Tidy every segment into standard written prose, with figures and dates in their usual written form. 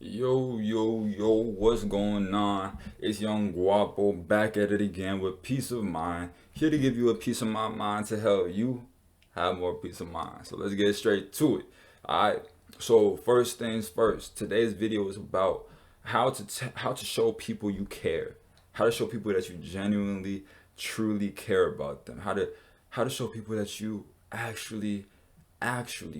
Yo, what's going on? It's Young Guapo back at it again with peace of mind. Here to give you a piece of my mind to help you have more peace of mind. So let's get straight to it. Alright. So first things first, today's video is about how to show people you care. How to show people that you genuinely, truly care about them. How to show people that you actually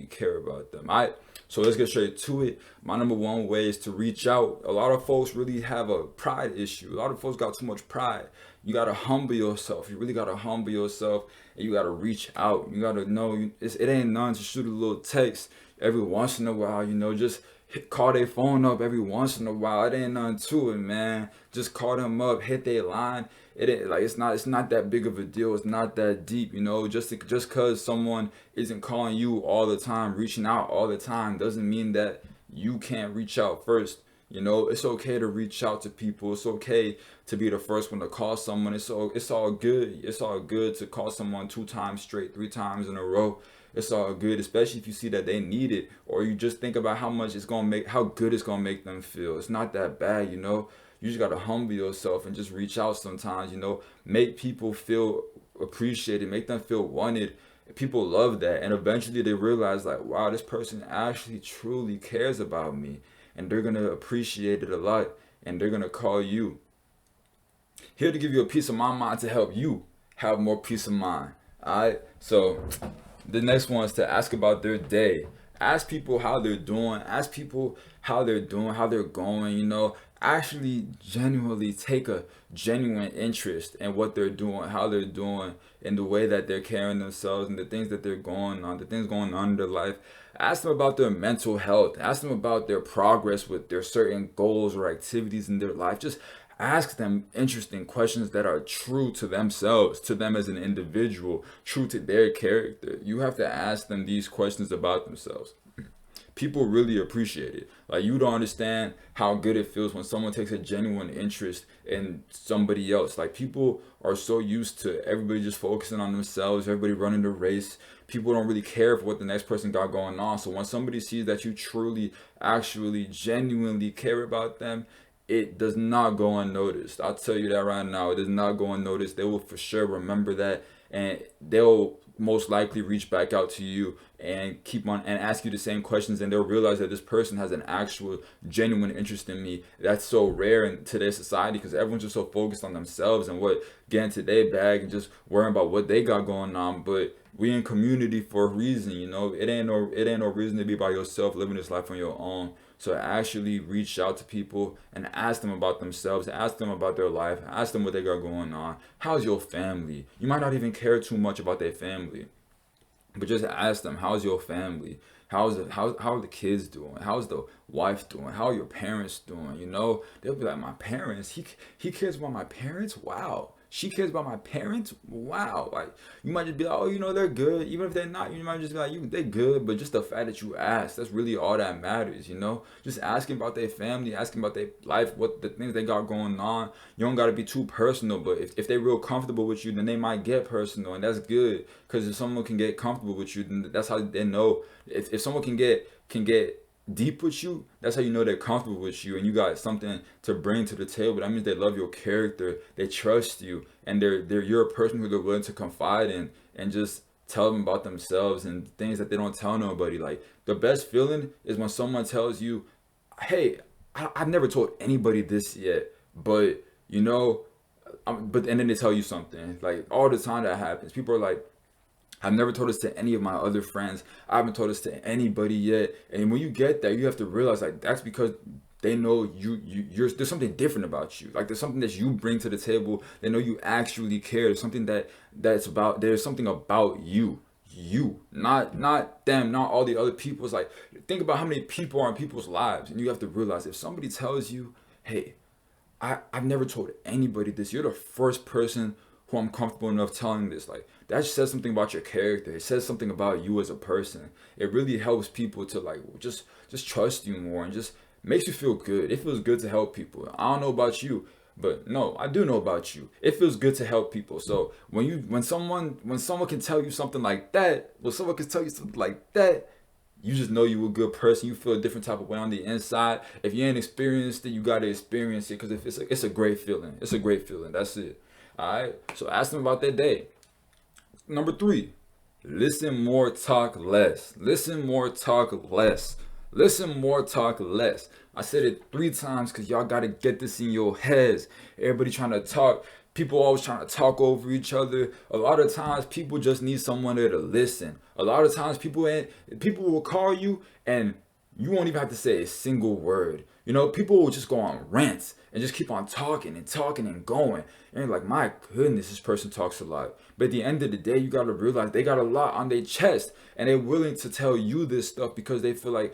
care about them. All right. So let's get straight to it. My number one way is to reach out. A lot of folks really have a pride issue. A lot of folks got too much pride. You gotta humble yourself. You really gotta humble yourself, and you gotta reach out. You gotta know it ain't none to shoot a little text every once in a while. Just call their phone up every once in a while. It ain't nothing to it, man. Just call them up, hit their line. It ain't like it's not that big of a deal. It's not that deep, just cause someone isn't calling you all the time, reaching out all the time, doesn't mean that you can't reach out first. It's okay to reach out to people. It's okay to be the first one to call someone. It's all good. It's all good to call someone 2 times straight, 3 times in a row. It's all good, especially if you see that they need it, or you just think about how good it's gonna make them feel. It's not that bad. You just gotta humble yourself and just reach out sometimes. Make people feel appreciated, make them feel wanted. People love that, and eventually they realize like, wow, this person actually truly cares about me, and they're gonna appreciate it a lot, and they're gonna call you. Here to give you a piece of my mind to help you have more peace of mind. All right, so the next one is to ask about their day. Ask people how they're doing. Ask people how they're doing, how they're going. Actually genuinely take a genuine interest in what they're doing, how they're doing, in the way that they're carrying themselves, and the things that they're going on, the things going on in their life. Ask them about their mental health. Ask them about their progress with their certain goals or activities in their life. Just ask them interesting questions that are true to themselves, to them as an individual, true to their character. You have to ask them these questions about themselves. People really appreciate it. Like, you don't understand how good it feels when someone takes a genuine interest in somebody else. Like, people are so used to everybody just focusing on themselves, everybody running the race. People don't really care for what the next person got going on. So when somebody sees that you truly, actually, genuinely care about them, it does not go unnoticed. I'll tell you that right now. It does not go unnoticed. They will for sure remember that, and they'll most likely reach back out to you and keep on and ask you the same questions, and they'll realize that this person has an actual genuine interest in me. That's so rare in today's society, because everyone's just so focused on themselves and what getting to their bag and just worrying about what they got going on. But we in community for a reason. It ain't no reason to be by yourself living this life on your own. So actually reach out to people and ask them about themselves, ask them about their life, ask them what they got going on. How's your family? You might not even care too much about their family, but just ask them, how's your family? How are the kids doing? How's the wife doing? How are your parents doing? They'll be like, my parents, he cares about my parents? Wow. She cares about my parents? Wow. Like, you might just be like, oh, they're good. Even if they're not, you might just be like, they're good. But just the fact that you ask, that's really all that matters. Just asking about their family, asking about their life, what the things they got going on. You don't got to be too personal, but if they're real comfortable with you, then they might get personal, and that's good. Because if someone can get comfortable with you, then that's how they know. If someone can get deep with you, that's how you know they're comfortable with you, and you got something to bring to the table. That means they love your character, they trust you, and you're a person who they're willing to confide in and just tell them about themselves and things that they don't tell nobody. Like, the best feeling is when someone tells you, hey, I've never told anybody this yet, but and then they tell you something. Like, all the time that happens, people are like, I've never told this to any of my other friends. I haven't told this to anybody yet. And when you get that, you have to realize, like, that's because they know there's something different about you. Like, there's something that you bring to the table. They know you actually care. There's something there's something about you. Not them, not all the other people. It's like, think about how many people are in people's lives. And you have to realize, if somebody tells you, hey, I've never told anybody this, you're the first person who I'm comfortable enough telling this. Like, that says something about your character. It says something about you as a person. It really helps people to, like, just trust you more, and just makes you feel good. It feels good to help people. I don't know about you, but no, I do know about you. It feels good to help people. So when someone can tell you something like that, when someone can tell you something like that, you just know you a good person. You feel a different type of way on the inside. If you ain't experienced it, you gotta experience it, because if it's a great feeling. It's a great feeling. That's it. All right. So ask them about their day. Number 3, listen more, talk less. Listen more, talk less. Listen more, talk less. I said it 3 times because y'all gotta get this in your heads. Everybody trying to talk. People always trying to talk over each other. A lot of times people just need someone there to listen. A lot of times people will call you and you won't even have to say a single word. You know, people will just go on rants and just keep on talking and talking and going. And you're like, my goodness, this person talks a lot. But at the end of the day, you got to realize they got a lot on their chest and they're willing to tell you this stuff because they feel like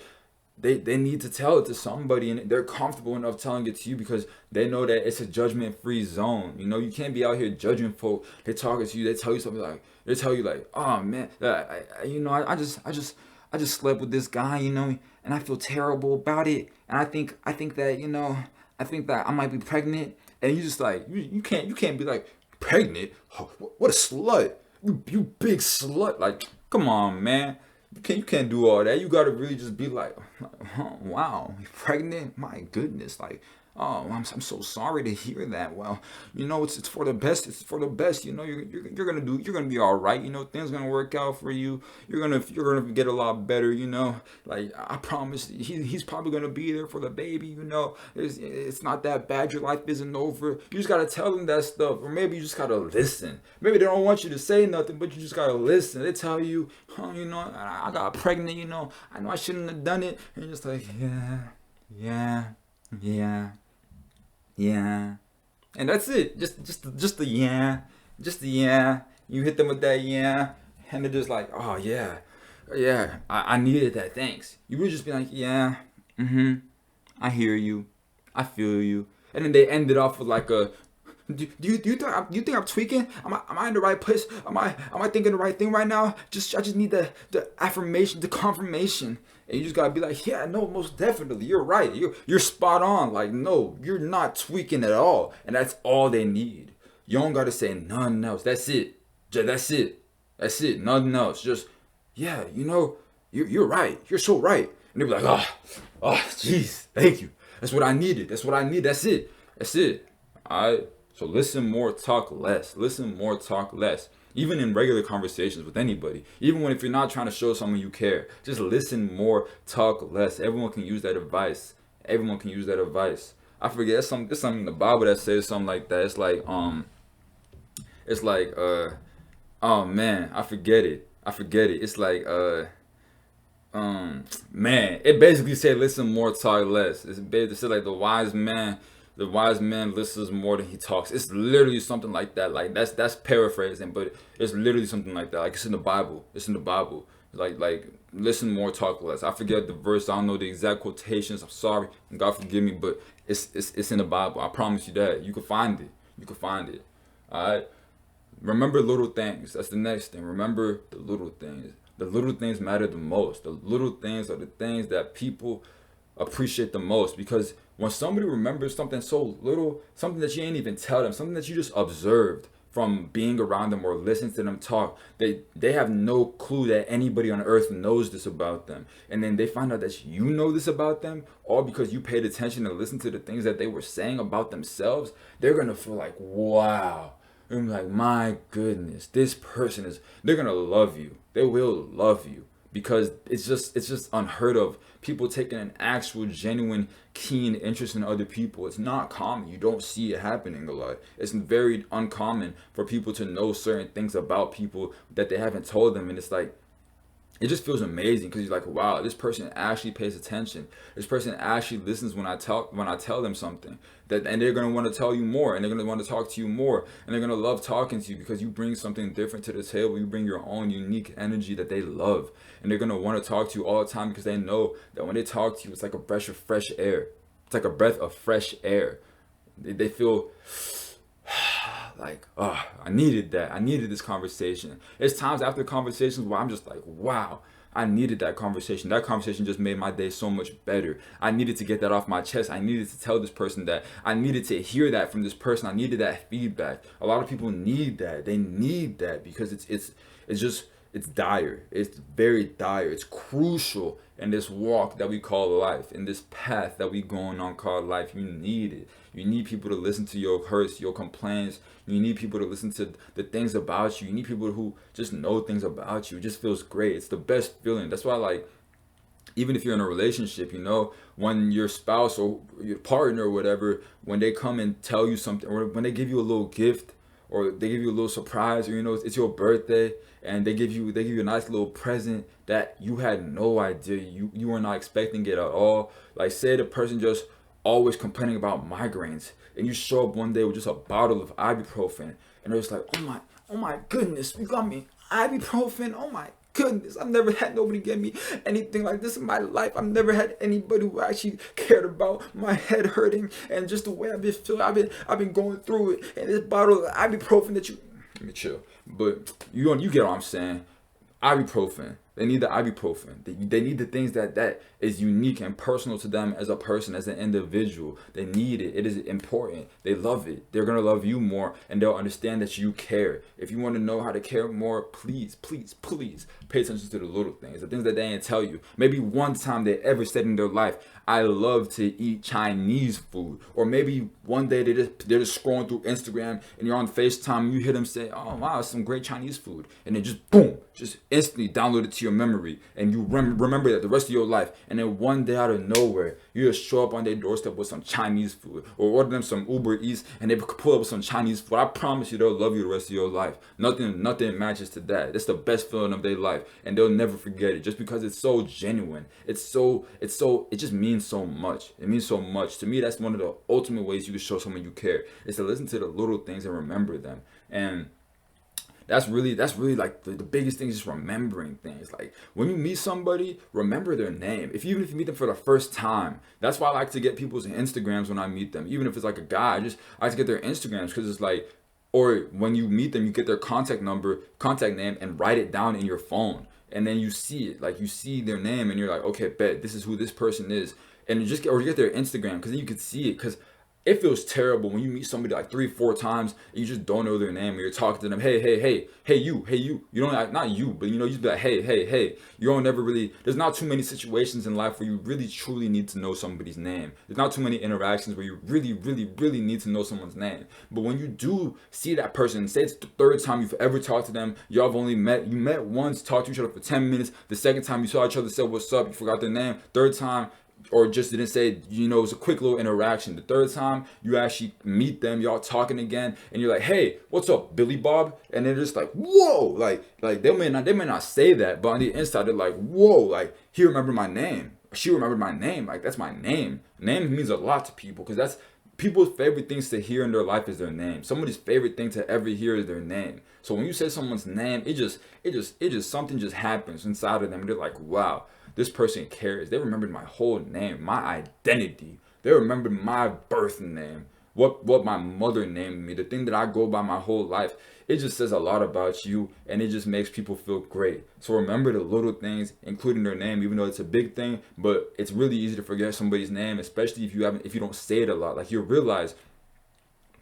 they need to tell it to somebody, and they're comfortable enough telling it to you because they know that it's a judgment-free zone. You know, you can't be out here judging folk. They talking to you, they tell you something like, oh man, I just slept with this guy, and I feel terrible about it, and I think that I think that I might be pregnant, and you just like you can't be like, pregnant? Oh, what a slut! You big slut! Like, come on, man. You can't do all that. You gotta really just be like, oh, wow, you pregnant? My goodness, like, oh, I'm so sorry to hear that. Well, it's for the best. It's for the best. You're gonna be all right. Things gonna work out for you. You're gonna get a lot better. Like, I promise. He's probably gonna be there for the baby. It's not that bad. Your life isn't over. You just gotta tell them that stuff, or maybe you just gotta listen. Maybe they don't want you to say nothing, but you just gotta listen. They tell you, I got pregnant. I know I shouldn't have done it, and you're just like, yeah, and that's it. Just the yeah. You hit them with that yeah, and they're just like, oh yeah, I needed that. Thanks. You would just be like, yeah, I hear you, I feel you, and then they end it off with like a, do you think I'm tweaking? Am I in the right place? Am I thinking the right thing right now? I just need the affirmation, the confirmation. And you just gotta be like, yeah, no, most definitely, you're right. You're spot on. Like, no, you're not tweaking at all. And that's all they need. You don't gotta say nothing else. That's it. That's it. Nothing else. Just, yeah, you're right. You're so right. And they'll be like, oh, jeez, thank you. That's what I needed. That's it. All right. So listen more, talk less. Listen more, talk less. Even in regular conversations with anybody. Even if you're not trying to show someone you care. Just listen more, talk less. Everyone can use that advice. I forget, it's something in the Bible that says something like that. It's like, oh man, I forget it. It's like, man, it basically said listen more, talk less. It's basically like the wise man listens more than he talks. It's literally something like that. Like, that's paraphrasing, but it's literally something like that. Like, it's in the Bible. Like listen more, talk less. I forget the verse. I don't know the exact quotations. I'm sorry, and God forgive me, but it's in the Bible. I promise you that. You can find it. All right. Remember little things. That's the next thing. Remember the little things. The little things matter the most. The little things are the things that people appreciate the most, because when somebody remembers something so little, something that you ain't even tell them, something that you just observed from being around them or listening to them talk, they have no clue that anybody on earth knows this about them. And then they find out that you know this about them, all because you paid attention and listened to the things that they were saying about themselves. They're gonna feel like, wow. I'm like, my goodness, this person they're gonna love you. They will love you, because it's just unheard of. People taking an actual, genuine, keen interest in other people. It's not common. You don't see it happening a lot. It's very uncommon for people to know certain things about people that they haven't told them. And it's like, it just feels amazing, because you're like, wow, this person actually pays attention. This person actually listens when I tell them something. And they're gonna want to tell you more, and they're gonna want to talk to you more, and they're gonna love talking to you because you bring something different to the table. You bring your own unique energy that they love, and they're gonna want to talk to you all the time, because they know that when they talk to you, it's like a breath of fresh air. It's like a breath of fresh air. They feel like, oh, I needed that. I needed this conversation. There's times after conversations where I'm just like, wow, I needed that conversation. That conversation just made my day so much better. I needed to get that off my chest. I needed to tell this person that. I needed to hear that from this person. I needed that feedback. A lot of people need that. They need that, because it's just, it's dire. It's very dire. It's crucial in this walk that we call life, in this path that we going on called life. You need it. You need people to listen to your hurts, your complaints. You need people to listen to the things about you. You need people who just know things about you. It just feels great. It's the best feeling. That's why, like, even if you're in a relationship, when your spouse or your partner or whatever, when they come and tell you something, or when they give you a little gift, or they give you a little surprise, or it's your birthday, and they give you a nice little present that you had no idea, you were not expecting it at all. Like, say the person just always complaining about migraines, and you show up one day with just a bottle of ibuprofen, and they're just like, oh my goodness, you got me ibuprofen. Oh my goodness, I've never had nobody give me anything like this in my life. I've never had anybody who actually cared about my head hurting and just the way I've been feeling. I've been going through it, and this bottle of ibuprofen that you, let me chill, but you get what I'm saying. Ibuprofen. They need the ibuprofen. They need the things that is unique and personal to them as a person, as an individual. They need it. It is important. They love it. They're gonna love you more, and they'll understand that you care. If you want to know how to care more, please pay attention to the little things, the things that they didn't tell you. Maybe one time they ever said in their life, I love to eat Chinese food. Or maybe one day they're just scrolling through Instagram, and you're on FaceTime, and you hear them say, oh wow, some great Chinese food. And then just boom, just instantly download it to your memory, and you remember that the rest of your life. And then one day out of nowhere, you just show up on their doorstep with some Chinese food, or order them some Uber Eats, and they pull up with some Chinese food. I promise you, they'll love you the rest of your life. Nothing matches to that. It's the best feeling of their life, and they'll never forget it, just because it's so genuine. It just means so much. It means so much to me. That's one of the ultimate ways you can show someone you care, is to listen to the little things and remember them. And that's really like the biggest thing is just remembering things. Like, when you meet somebody, remember their name. Even if you meet them for the first time. That's why I like to get people's Instagrams when I meet them. Even if it's like a guy, I like to get their Instagrams, because it's like, or when you meet them, you get their contact name, and write it down in your phone. And then you see it, like you see their name, and you're like, okay, bet this is who this person is. And you get their Instagram, because then you can see it. Because it feels terrible when you meet somebody like 3-4 times and you just don't know their name, and you're talking to them, hey you. You don't, not you, but you just be like, hey. You don't never really, there's not too many situations in life where you really truly need to know somebody's name. There's not too many interactions where you really need to know someone's name. But when you do see that person, say it's the third time you've ever talked to them, you met once, talked to each other for 10 minutes. The second time you saw each other, said what's up, you forgot their name. Third time, or just didn't say, it was a quick little interaction. The third time you actually meet them, y'all talking again, and you're like, hey, what's up, Billy Bob? And they're just like, whoa, like they may not say that, but on the inside they're like, whoa, like, he remembered my name, she remembered my name, like, that's my name. Name means a lot to people, because that's people's favorite things to hear in their life is their name. Somebody's favorite thing to ever hear is their name. So when you say someone's name, it just something just happens inside of them. They're like, wow, this person cares. They remembered my whole name, my identity. They remembered my birth name, what my mother named me, the thing that I go by my whole life. It just says a lot about you, and it just makes people feel great. So remember the little things, including their name, even though it's a big thing. But it's really easy to forget somebody's name, especially if you don't say it a lot. Like, you'll realize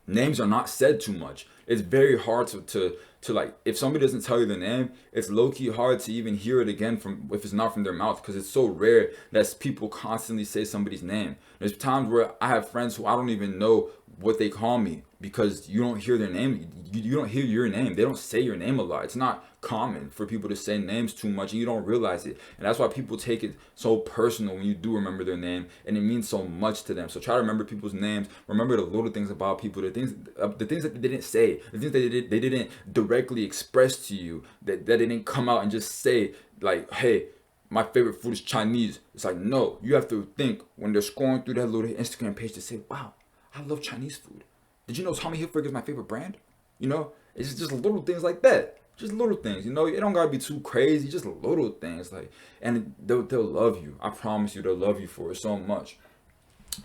names are not said too much. It's very hard to like, if somebody doesn't tell you their name, it's low-key hard to even hear it again if it's not from their mouth, because it's so rare that people constantly say somebody's name. There's times where I have friends who I don't even know what they call me, because you don't hear their name. You don't hear your name. They don't say your name a lot. It's not common for people to say names too much, and you don't realize it. And that's why people take it so personal when you do remember their name, and it means so much to them. So try to remember people's names. Remember the little things about people, the things that they didn't say, the things that they didn't directly express to you, that they didn't come out and just say, like, hey, my favorite food is Chinese. It's like, no, you have to think when they're scrolling through that little Instagram page to say, wow, I love Chinese food. Did you know Tommy Hilfiger is my favorite brand? It's just little things like that. Just little things, it don't gotta be too crazy. Just little things, like, and they'll love you. I promise you, they'll love you for it so much.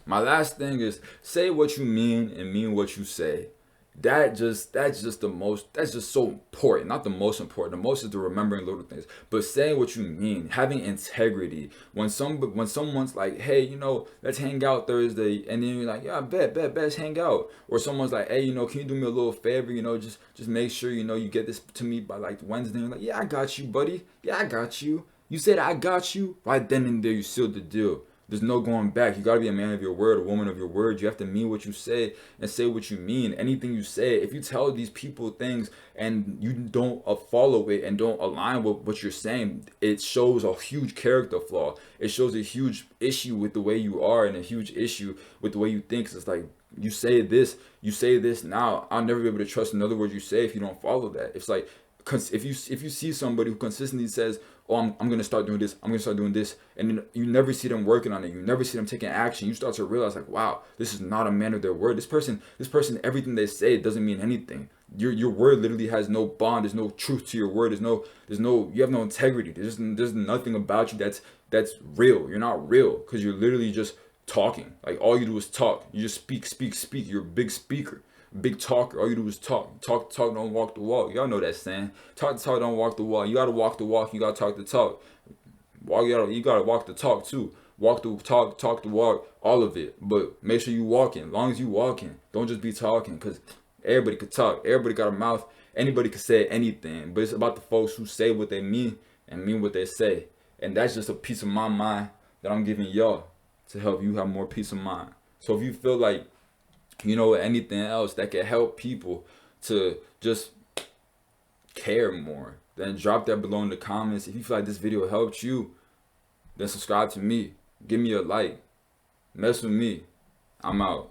My last thing is, say what you mean and mean what you say. That's just so important. Not the most important. The most is the remembering little things, but saying what you mean, having integrity. When someone's like, hey, let's hang out Thursday, and then you're like, yeah, bet, let's hang out. Or someone's like, hey, can you do me a little favor, just make sure you get this to me by like Wednesday. You're like, yeah, I got you, buddy. Yeah, I got you. You said I got you. Right then and there, you sealed the deal. There's no going back. You gotta be a man of your word, a woman of your word. You have to mean what you say and say what you mean. Anything you say, if you tell these people things and you don't follow it and don't align with what you're saying, it shows a huge character flaw. It shows a huge issue with the way you are and a huge issue with the way you think. 'Cause it's like, you say this now, I'll never be able to trust another word you say if you don't follow that. It's like, if you see somebody who consistently says, oh, I'm gonna start doing this, I'm gonna start doing this, and then you never see them working on it, you never see them taking action, you start to realize like, wow, this is not a man of their word. This person, everything they say doesn't mean anything. Your word literally has no bond. There's no truth to your word. There's no you have no integrity. There's nothing about you that's real. You're not real because you're literally just talking. Like, all you do is talk. You just speak. You're a big speaker, big talker. All you do is talk, don't walk the walk. Y'all know that saying. Talk, don't walk the walk. You gotta walk the walk. You gotta talk the talk. You gotta walk the talk too. Walk the talk the walk, all of it. But make sure you walking. As long as you walking, don't just be talking. Cause everybody could talk. Everybody got a mouth. Anybody could say anything. But it's about the folks who say what they mean and mean what they say. And that's just a piece of my mind that I'm giving y'all to help you have more peace of mind. So if you feel like anything else that can help people to just care more, then drop that below in the comments. If you feel like this video helped you, then subscribe to me. Give me a like. Mess with me. I'm out.